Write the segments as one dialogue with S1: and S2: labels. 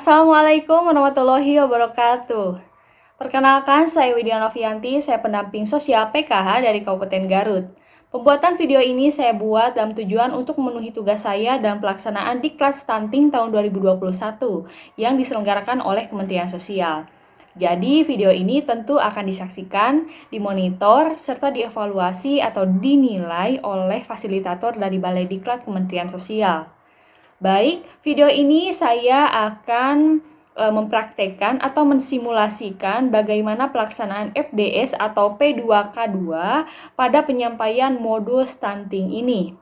S1: Assalamualaikum warahmatullahi wabarakatuh. Perkenalkan, saya Widya Novianti, saya pendamping sosial PKH dari Kabupaten Garut. Pembuatan video ini saya buat dalam tujuan untuk memenuhi tugas saya dan pelaksanaan Diklat Stunting tahun 2021 yang diselenggarakan oleh Kementerian Sosial. Jadi video ini tentu akan disaksikan, dimonitor, serta dievaluasi atau dinilai oleh fasilitator dari Balai Diklat Kementerian Sosial. Baik, video ini saya akan mempraktekkan atau mensimulasikan bagaimana pelaksanaan FDS atau P2K2 pada penyampaian modul stunting ini,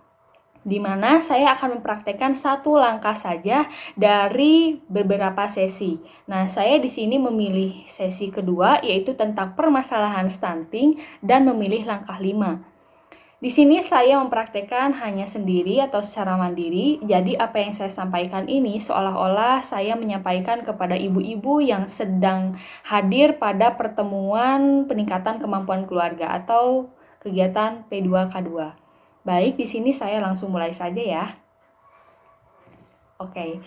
S1: di mana saya akan mempraktekkan satu langkah saja dari beberapa sesi. Nah, saya di sini memilih sesi kedua, yaitu tentang permasalahan stunting dan memilih langkah 5. Di sini saya mempraktekkan hanya sendiri atau secara mandiri, jadi apa yang saya sampaikan ini seolah-olah saya menyampaikan kepada ibu-ibu yang sedang hadir pada pertemuan peningkatan kemampuan keluarga atau kegiatan P2K2. Baik, di sini saya langsung mulai saja ya. Oke.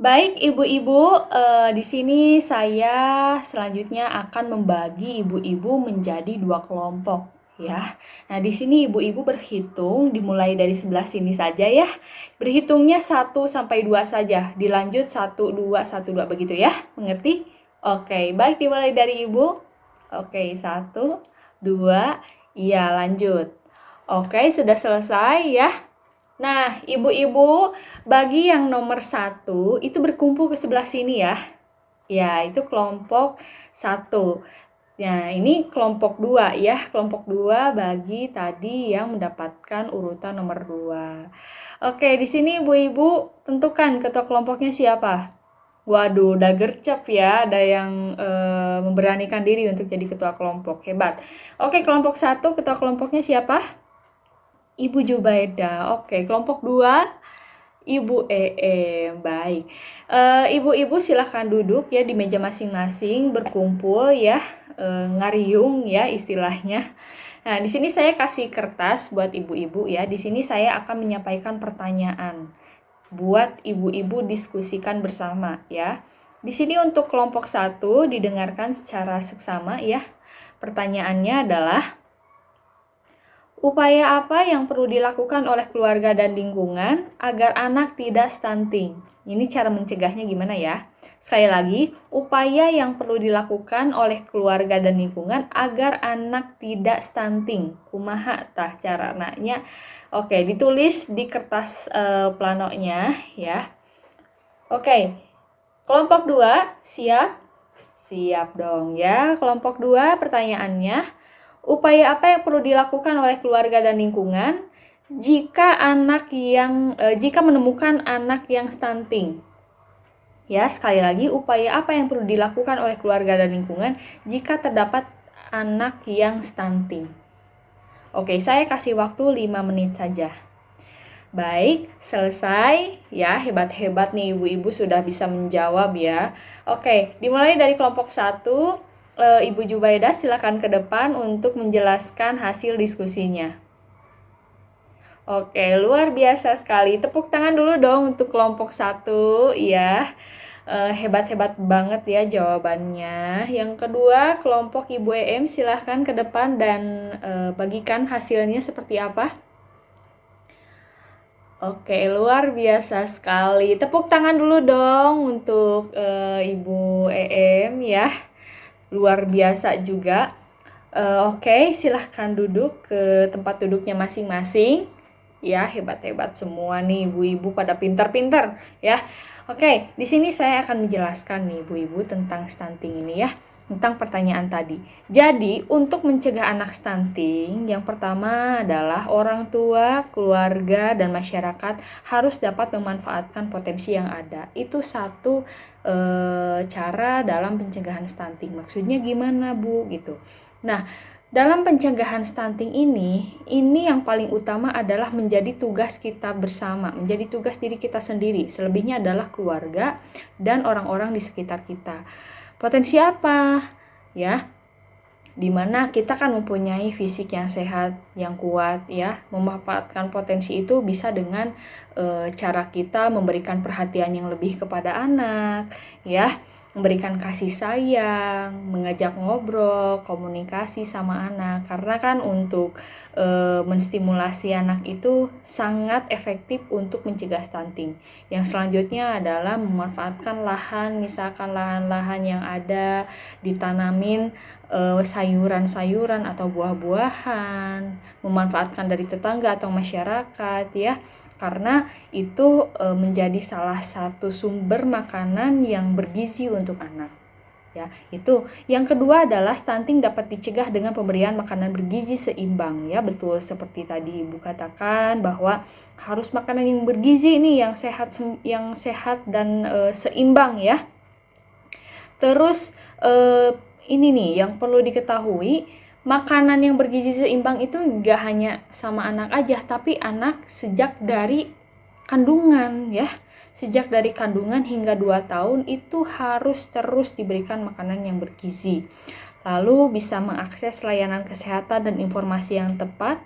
S1: Baik ibu-ibu, di sini saya selanjutnya akan membagi ibu-ibu menjadi 2 kelompok ya. Nah, di sini ibu-ibu berhitung dimulai dari sebelah sini saja ya. Berhitungnya 1 sampai 2 saja, dilanjut 1 2 1 2 begitu ya. Mengerti? Oke, baik dimulai dari Ibu. Oke, 1 2, iya lanjut. Oke, sudah selesai ya. Nah, ibu-ibu, bagi yang nomor 1 itu berkumpul ke sebelah sini ya. Ya, itu kelompok 1. Nah, ini kelompok 2 ya. Kelompok 2 bagi tadi yang mendapatkan urutan nomor 2. Oke, di sini ibu-ibu tentukan ketua kelompoknya siapa. Waduh, udah gercep ya. Ada yang memberanikan diri untuk jadi ketua kelompok. Hebat. Oke, kelompok 1 ketua kelompoknya siapa? Ibu Jubaida. Oke, kelompok 2 Ibu baik. Ibu-ibu silahkan duduk ya di meja masing-masing, berkumpul ya, ngariung ya istilahnya. Nah, di sini saya kasih kertas buat ibu-ibu ya. Di sini saya akan menyampaikan pertanyaan buat ibu-ibu diskusikan bersama ya. Di sini untuk kelompok 1 didengarkan secara seksama ya. Pertanyaannya adalah, upaya apa yang perlu dilakukan oleh keluarga dan lingkungan agar anak tidak stunting? Ini cara mencegahnya gimana ya? Sekali lagi, upaya yang perlu dilakukan oleh keluarga dan lingkungan agar anak tidak stunting. Kumaha tah carananya? Oke, ditulis di kertas planonya ya. Oke, kelompok 2 siap? Siap dong ya. Kelompok 2 pertanyaannya, upaya apa yang perlu dilakukan oleh keluarga dan lingkungan jika menemukan anak yang stunting? Ya, sekali lagi, upaya apa yang perlu dilakukan oleh keluarga dan lingkungan jika terdapat anak yang stunting? Oke, saya kasih waktu 5 menit saja. Baik, selesai ya. Hebat-hebat nih ibu-ibu sudah bisa menjawab ya. Oke, dimulai dari kelompok 1. Ibu Jubaidah silakan ke depan untuk menjelaskan hasil diskusinya. Oke, luar biasa sekali. Tepuk tangan dulu dong untuk kelompok 1 ya. Hebat-hebat banget ya jawabannya. Yang kedua, kelompok Ibu EM silahkan ke depan dan bagikan hasilnya seperti apa. Oke, luar biasa sekali. Tepuk tangan dulu dong untuk Ibu EM ya. Luar biasa juga. Oke, silahkan duduk ke tempat duduknya masing-masing. Ya, hebat-hebat semua nih ibu-ibu, pada pintar-pintar ya. Oke, di sini saya akan menjelaskan nih ibu-ibu tentang stunting ini ya. Tentang pertanyaan tadi. Jadi, untuk mencegah anak stunting, yang pertama adalah orang tua, keluarga, dan masyarakat harus dapat memanfaatkan potensi yang ada. Itu satu cara dalam pencegahan stunting. Maksudnya gimana, Bu? Gitu. Nah, dalam pencegahan stunting ini yang paling utama adalah menjadi tugas kita bersama, menjadi tugas diri kita sendiri. Selebihnya adalah keluarga dan orang-orang di sekitar kita. Potensi apa? Ya. Dimana kita kan mempunyai fisik yang sehat, yang kuat ya. Memanfaatkan potensi itu bisa dengan cara kita memberikan perhatian yang lebih kepada anak ya, memberikan kasih sayang, mengajak ngobrol, komunikasi sama anak. Karena kan untuk menstimulasi anak itu sangat efektif untuk mencegah stunting. Yang selanjutnya adalah memanfaatkan lahan, misalkan lahan-lahan yang ada ditanamin sayuran-sayuran atau buah-buahan, memanfaatkan dari tetangga atau masyarakat ya. Karena itu menjadi salah satu sumber makanan yang bergizi untuk anak. Ya, itu. Yang kedua adalah stunting dapat dicegah dengan pemberian makanan bergizi seimbang ya. Betul seperti tadi Ibu katakan bahwa harus makanan yang bergizi ini yang sehat dan seimbang ya. Terus ini nih yang perlu diketahui, makanan yang bergizi seimbang itu gak hanya sama anak aja, tapi anak sejak dari kandungan ya. Sejak dari kandungan hingga 2 tahun itu harus terus diberikan makanan yang bergizi. Lalu bisa mengakses layanan kesehatan dan informasi yang tepat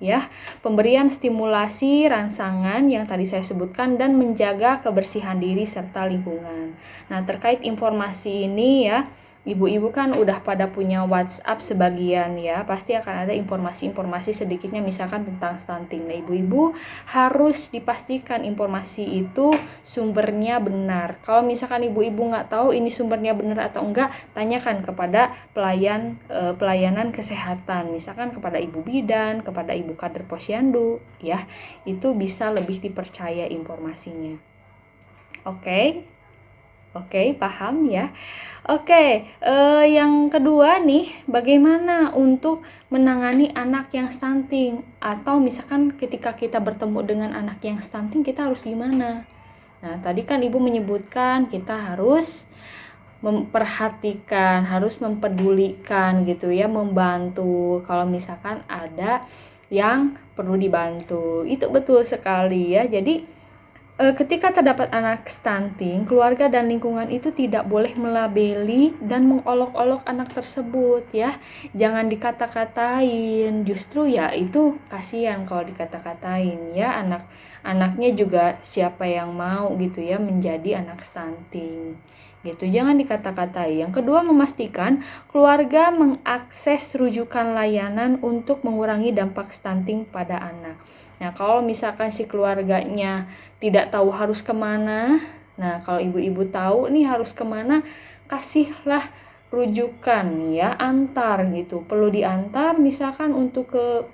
S1: ya, pemberian stimulasi rangsangan yang tadi saya sebutkan dan menjaga kebersihan diri serta lingkungan. Nah, terkait informasi ini ya, ibu-ibu kan udah pada punya WhatsApp sebagian ya, pasti akan ada informasi-informasi sedikitnya misalkan tentang stunting. Nah, ibu-ibu harus dipastikan informasi itu sumbernya benar. Kalau misalkan ibu-ibu nggak tahu ini sumbernya benar atau enggak, tanyakan kepada pelayanan kesehatan, misalkan kepada ibu bidan, kepada ibu kader posyandu ya, itu bisa lebih dipercaya informasinya. Oke, paham ya. Oke, yang kedua nih, bagaimana untuk menangani anak yang stunting? Atau misalkan ketika kita bertemu dengan anak yang stunting, kita harus gimana? Nah, tadi kan Ibu menyebutkan kita harus memperhatikan, harus mempedulikan gitu ya, membantu kalau misalkan ada yang perlu dibantu. Itu betul sekali ya. Jadi ketika terdapat anak stunting, keluarga dan lingkungan itu tidak boleh melabeli dan mengolok-olok anak tersebut ya. Jangan dikata-katain, justru ya itu kasihan kalau dikata-katain ya, anaknya juga siapa yang mau gitu ya menjadi anak stunting. Gitu, jangan dikata-katai. Yang kedua, memastikan keluarga mengakses rujukan layanan untuk mengurangi dampak stunting pada anak. Nah, kalau misalkan si keluarganya tidak tahu harus kemana, nah kalau ibu-ibu tahu nih harus kemana, kasihlah rujukan ya, antar gitu. Perlu diantar misalkan untuk ke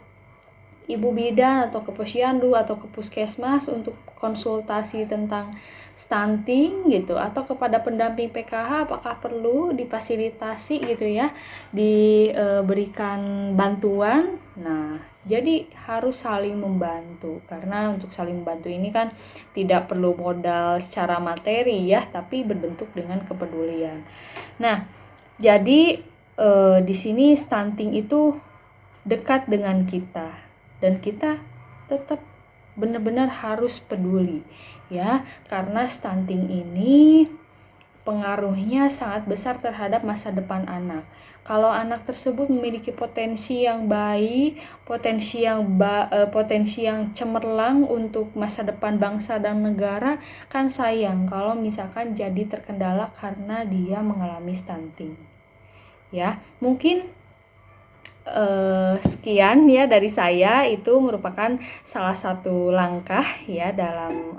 S1: ibu bidan atau ke posyandu atau ke puskesmas untuk konsultasi tentang stunting gitu, atau kepada pendamping PKH apakah perlu difasilitasi gitu ya, diberikan bantuan. Nah, jadi harus saling membantu, karena untuk saling membantu ini kan tidak perlu modal secara materi ya, tapi berbentuk dengan kepedulian. Nah, jadi di sini stunting itu dekat dengan kita dan kita tetap benar-benar harus peduli ya, karena stunting ini pengaruhnya sangat besar terhadap masa depan anak. Kalau anak tersebut memiliki potensi yang baik, potensi yang cemerlang untuk masa depan bangsa dan negara, kan sayang kalau misalkan jadi terkendala karena dia mengalami stunting. Ya, mungkin sekian ya dari saya, itu merupakan salah satu langkah ya dalam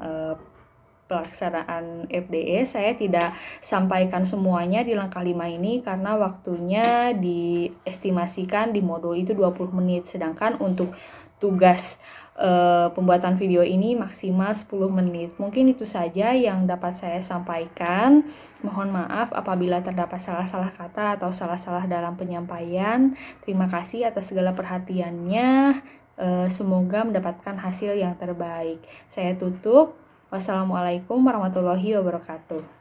S1: pelaksanaan FDE. Saya tidak sampaikan semuanya di langkah 5 ini karena waktunya diestimasikan di modul itu 20 menit, sedangkan untuk tugas pembuatan video ini maksimal 10 menit. Mungkin itu saja yang dapat saya sampaikan. Mohon maaf apabila terdapat salah-salah kata atau salah-salah dalam penyampaian. Terima kasih atas segala perhatiannya. Semoga mendapatkan hasil yang terbaik. Saya tutup. Wassalamualaikum warahmatullahi wabarakatuh.